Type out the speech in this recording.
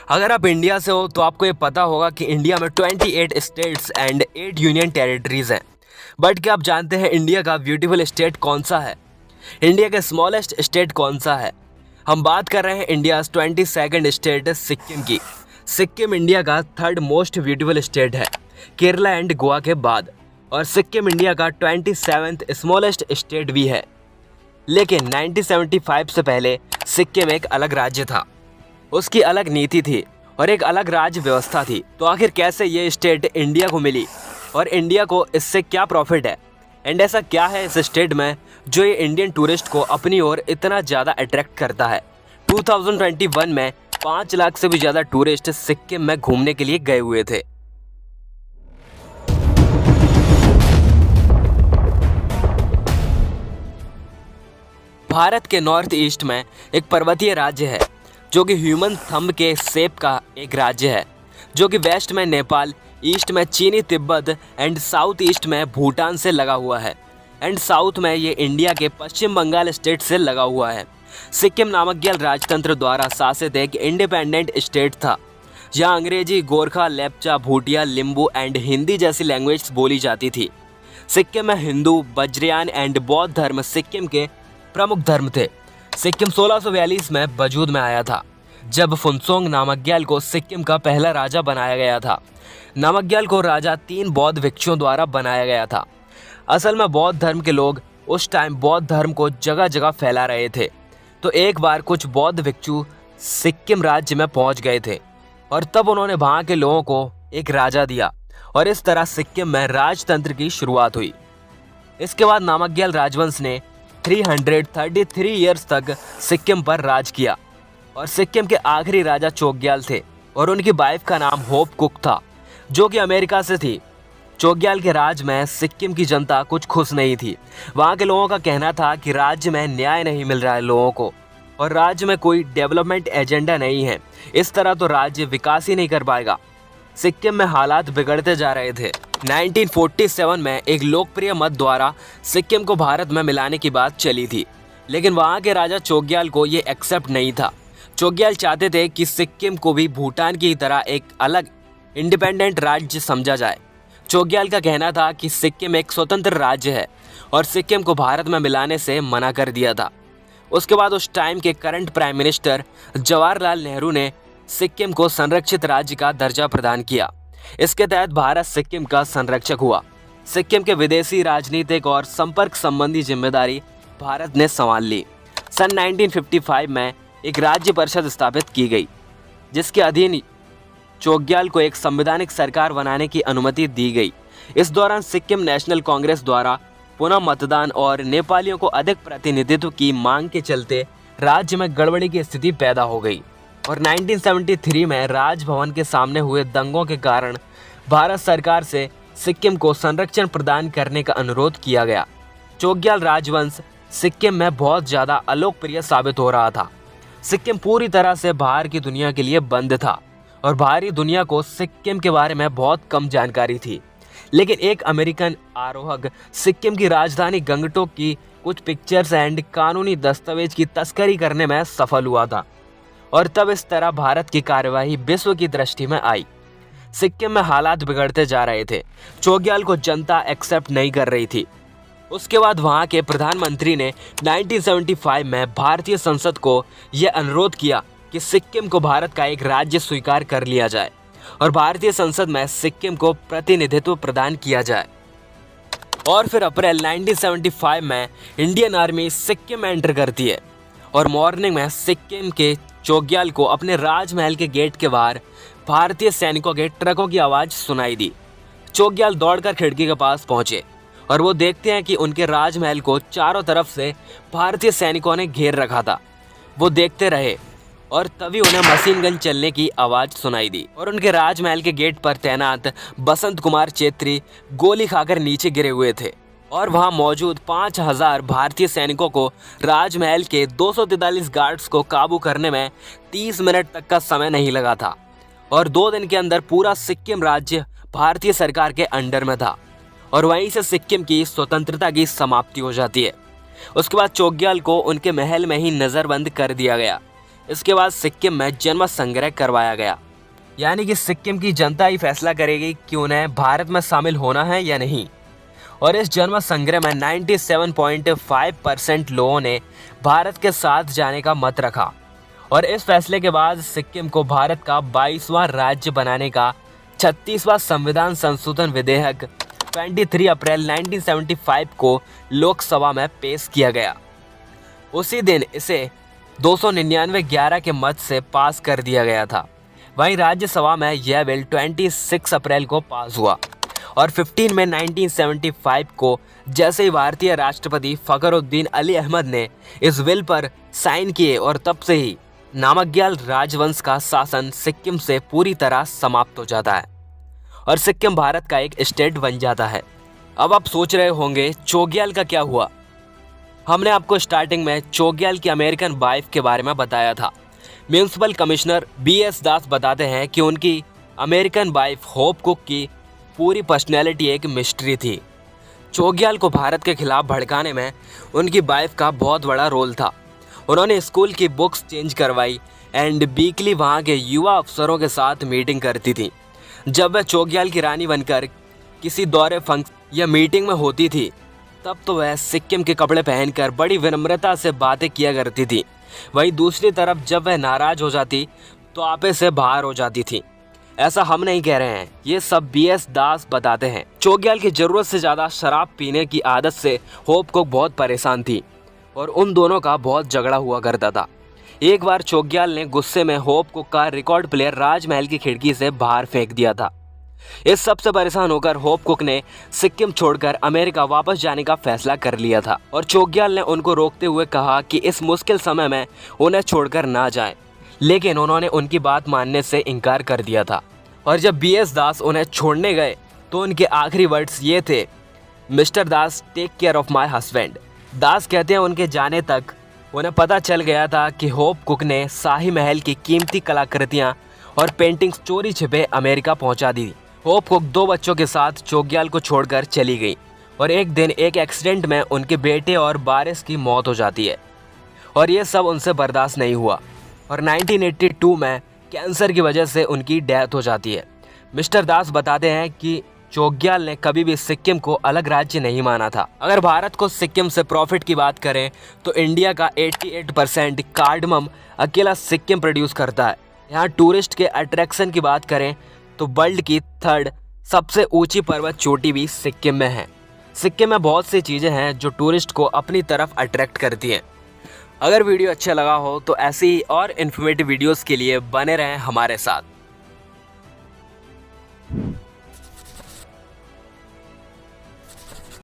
अगर आप इंडिया से हो तो आपको ये पता होगा कि इंडिया में 28 स्टेट्स एंड 8 यूनियन टेरिटरीज हैं। बट क्या आप जानते हैं इंडिया का ब्यूटीफुल स्टेट कौन सा है? इंडिया का स्मॉलेस्ट स्टेट कौन सा है? हम बात कर रहे हैं इंडिया 22nd स्टेट सिक्किम की। सिक्किम इंडिया का 3rd मोस्ट ब्यूटीफुल स्टेट है, केरला एंड गोवा के बाद। और सिक्किम इंडिया का 27th स्मॉलेस्ट स्टेट भी है। लेकिन 1975 से पहले सिक्किम एक अलग राज्य था, उसकी अलग नीति थी और एक अलग राज्य व्यवस्था थी। तो आखिर कैसे ये स्टेट इंडिया को मिली और इंडिया को इससे क्या प्रॉफिट है, एंड ऐसा क्या है इस स्टेट में जो ये इंडियन टूरिस्ट को अपनी ओर इतना ज़्यादा अट्रैक्ट करता है? 2021 में 5 लाख से भी ज़्यादा टूरिस्ट सिक्किम में घूमने के लिए गए हुए थे। भारत के नॉर्थ ईस्ट में एक पर्वतीय राज्य है जो कि ह्यूमन थंब के शेप का एक राज्य है, जो कि वेस्ट में नेपाल, ईस्ट में चीनी तिब्बत एंड साउथ ईस्ट में भूटान से लगा हुआ है, एंड साउथ में ये इंडिया के पश्चिम बंगाल स्टेट से लगा हुआ है। सिक्किम नामग्याल राजतंत्र द्वारा शासित एक इंडिपेंडेंट स्टेट था, जहाँ अंग्रेजी, गोरखा, लेप्चा, भूटिया, लिम्बू एंड हिंदी जैसी लैंग्वेज बोली जाती थी। सिक्किम में हिंदू, बज्रयान एंड बौद्ध धर्म सिक्किम के प्रमुख धर्म थे। सिक्किम 1642 में वजूद में आया था, जब फुनसोंग नामग्याल को सिक्किम का पहला राजा बनाया गया था। नामग्याल को राजा 3 बौद्ध भिक्षुओं द्वारा बनाया गया था। असल में बौद्ध धर्म के लोग उस टाइम बौद्ध धर्म को जगह जगह फैला रहे थे। तो एक बार कुछ बौद्ध भिक्षु सिक्किम राज्य में पहुंच गए थे और तब उन्होंने वहाँ के लोगों को एक राजा दिया और इस तरह सिक्किम में राजतंत्र की शुरुआत हुई। इसके बाद नामग्याल राजवंश ने 333 ईयर्स तक सिक्किम पर राज किया और सिक्किम के आखिरी राजा चोग्याल थे और उनकी वाइफ का नाम होप कुक था, जो कि अमेरिका से थी। चोग्याल के राज में सिक्किम की जनता कुछ खुश नहीं थी। वहाँ के लोगों का कहना था कि राज्य में न्याय नहीं मिल रहा है लोगों को और राज्य में कोई डेवलपमेंट एजेंडा नहीं है। इस तरह तो राज्य विकास ही नहीं कर पाएगा। सिक्किम में हालात बिगड़ते जा रहे थे। 1947 में एक लोकप्रिय मत द्वारा सिक्किम को भारत में मिलाने की बात चली थी, लेकिन वहाँ के राजा चोग्याल को ये एक्सेप्ट नहीं था। चोग्याल चाहते थे कि सिक्किम को भी भूटान की तरह एक अलग इंडिपेंडेंट राज्य समझा जाए। चोग्याल का कहना था कि सिक्किम एक स्वतंत्र राज्य है और सिक्किम को भारत में मिलाने से मना कर दिया था। उसके बाद उस टाइम के current prime minister Jawaharlal Nehru ने सिक्किम को संरक्षित राज्य का दर्जा प्रदान किया। इसके तहत भारत सिक्किम का संरक्षक हुआ। सिक्किम के विदेशी, राजनीतिक और संपर्क संबंधी जिम्मेदारी भारत ने संभाल ली। सन 1955 में एक राज्य परिषद स्थापित की गई, जिसके अधीन चोग्याल को एक संवैधानिक सरकार बनाने की अनुमति दी गई। इस दौरान सिक्किम नेशनल कांग्रेस द्वारा पुनः मतदान और नेपालियों को अधिक प्रतिनिधित्व की मांग के चलते राज्य में गड़बड़ी की स्थिति पैदा हो गई और 1973 में राजभवन के सामने हुए दंगों के कारण भारत सरकार से सिक्किम को संरक्षण प्रदान करने का अनुरोध किया गया। चोग्याल राजवंश सिक्किम में बहुत ज़्यादा अलोकप्रिय साबित हो रहा था। सिक्किम पूरी तरह से बाहर की दुनिया के लिए बंद था और बाहरी दुनिया को सिक्किम के बारे में बहुत कम जानकारी थी। लेकिन एक अमेरिकन आरोहक सिक्किम की राजधानी गंगटोक की कुछ पिक्चर्स एंड कानूनी दस्तावेज की तस्करी करने में सफल हुआ था और तब इस तरह भारत की कार्यवाही विश्व की दृष्टि में आई। सिक्किम में हालात बिगड़ते जा रहे थे। चोग्याल को जनता एक्सेप्ट नहीं कर रही थी। उसके बाद वहां के प्रधानमंत्री ने 1975 में भारतीय संसद को यह अनुरोध किया कि सिक्किम को भारत का एक राज्य स्वीकार कर लिया जाए और भारतीय संसद में सिक्किम को प्रतिनिधित्व प्रदान किया जाए। और फिर अप्रैल 1975 में इंडियन आर्मी सिक्किम में एंटर करती है और मॉर्निंग में सिक्किम के चोग्याल को अपने राजमहल के गेट के बाहर भारतीय सैनिकों के ट्रकों की आवाज़ सुनाई दी। चोग्याल दौड़कर खिड़की के पास पहुंचे और वो देखते हैं कि उनके राजमहल को चारों तरफ से भारतीय सैनिकों ने घेर रखा था। वो देखते रहे और तभी उन्हें मशीन गन चलने की आवाज़ सुनाई दी और उनके राजमहल के गेट पर तैनात बसंत कुमार छेत्री गोली खाकर नीचे गिरे हुए थे और वहां मौजूद 5000 भारतीय सैनिकों को राजमहल के 243 गार्ड्स को काबू करने में 30 मिनट तक का समय नहीं लगा था और 2 दिन के अंदर पूरा सिक्किम राज्य भारतीय सरकार के अंडर में था और वहीं से सिक्किम की स्वतंत्रता की समाप्ति हो जाती है। उसके बाद चोग्याल को उनके महल में ही नज़रबंद कर दिया गया। इसके बाद सिक्किम में जन्म संग्रह करवाया गया, यानी कि सिक्किम की जनता ही फैसला करेगी कि उन्हें भारत में शामिल होना है या नहीं। और इस जन्म संग्रह में 97.5% लोगों ने भारत के साथ जाने का मत रखा और इस फैसले के बाद सिक्किम को भारत का 22वां राज्य बनाने का 36वां संविधान संशोधन विधेयक 23 अप्रैल 1975 को लोकसभा में पेश किया गया। उसी दिन इसे 299-11 के मत से पास कर दिया गया था। वहीं राज्यसभा में यह बिल 26 अप्रैल को पास हुआ और 15 मई 1975 को जैसे ही भारतीय राष्ट्रपति फखरुद्दीन अली अहमद ने इस बिल पर साइन किए और तब से ही नामग्याल राजवंश का शासन सिक्किम से पूरी तरह समाप्त हो जाता है और सिक्किम भारत का एक स्टेट बन जाता है। अब आप सोच रहे होंगे चोग्याल का क्या हुआ। हमने आपको स्टार्टिंग में चोग्याल की अमेरिकन वाइफ के बारे में बताया था। म्यूनिसिपल कमिश्नर BS दास बताते हैं कि उनकी अमेरिकन वाइफ होप कुक की पूरी पर्सनैलिटी एक मिस्ट्री थी। चोग्याल को भारत के खिलाफ भड़काने में उनकी वाइफ का बहुत बड़ा रोल था। उन्होंने स्कूल की बुक्स चेंज करवाई एंड वीकली वहाँ के युवा अफसरों के साथ मीटिंग करती थी। जब वह चोग्याल की रानी बनकर किसी दौरे फंक्शन या मीटिंग में होती थी तब तो वह सिक्किम के कपड़े पहनकर बड़ी विनम्रता से बातें किया करती थी। वहीं दूसरी तरफ जब वह नाराज हो जाती तो आपे से बाहर हो जाती थी। ऐसा हम नहीं कह रहे हैं, ये सब BS दास बताते हैं। चोग्याल की जरूरत से ज़्यादा शराब पीने की आदत से होप कुक बहुत परेशान थी और उन दोनों का बहुत झगड़ा हुआ करता था। एक बार चोग्याल ने गुस्से में होप कुक का रिकॉर्ड प्लेयर राजमहल की खिड़की से बाहर फेंक दिया था। इस सब से परेशान होकर होप कुक ने सिक्किम छोड़कर अमेरिका वापस जाने का फैसला कर लिया था और चोग्याल ने उनको रोकते हुए कहा कि इस मुश्किल समय में उन्हें छोड़कर ना जाएं, लेकिन उन्होंने उनकी बात मानने से इनकार कर दिया था। और जब BS दास उन्हें छोड़ने गए तो उनके आखिरी वर्ड्स ये थे, Mister Das take care of my husband. Das कहते हैं उनके जाने तक उन्हें पता चल गया था कि होप कुक ने शाही महल की कीमती कलाकृतियाँ और पेंटिंग्स चोरी छिपे अमेरिका पहुँचा दी। होप कुक 2 बच्चों के साथ चोग्याल को छोड़कर चली गई और एक दिन एक एक्सीडेंट में उनके बेटे और वारिस की मौत हो जाती है और ये सब उनसे बर्दाश्त नहीं हुआ और 1982 में कैंसर की वजह से उनकी डेथ हो जाती है। मिस्टर दास बताते हैं कि चोग्याल ने कभी भी सिक्किम को अलग राज्य नहीं माना था। अगर भारत को सिक्किम से प्रॉफिट की बात करें तो इंडिया का 88% कार्डमम अकेला सिक्किम प्रोड्यूस करता है। यहाँ टूरिस्ट के अट्रैक्शन की बात करें तो वर्ल्ड की 3rd सबसे ऊंची पर्वत चोटी भी सिक्किम में है। सिक्किम में बहुत सी चीज़ें हैं जो टूरिस्ट को अपनी तरफ अट्रैक्ट करती हैं। अगर वीडियो अच्छा लगा हो तो ऐसी ही और इन्फॉर्मेटिव वीडियोस के लिए बने रहें हमारे साथ।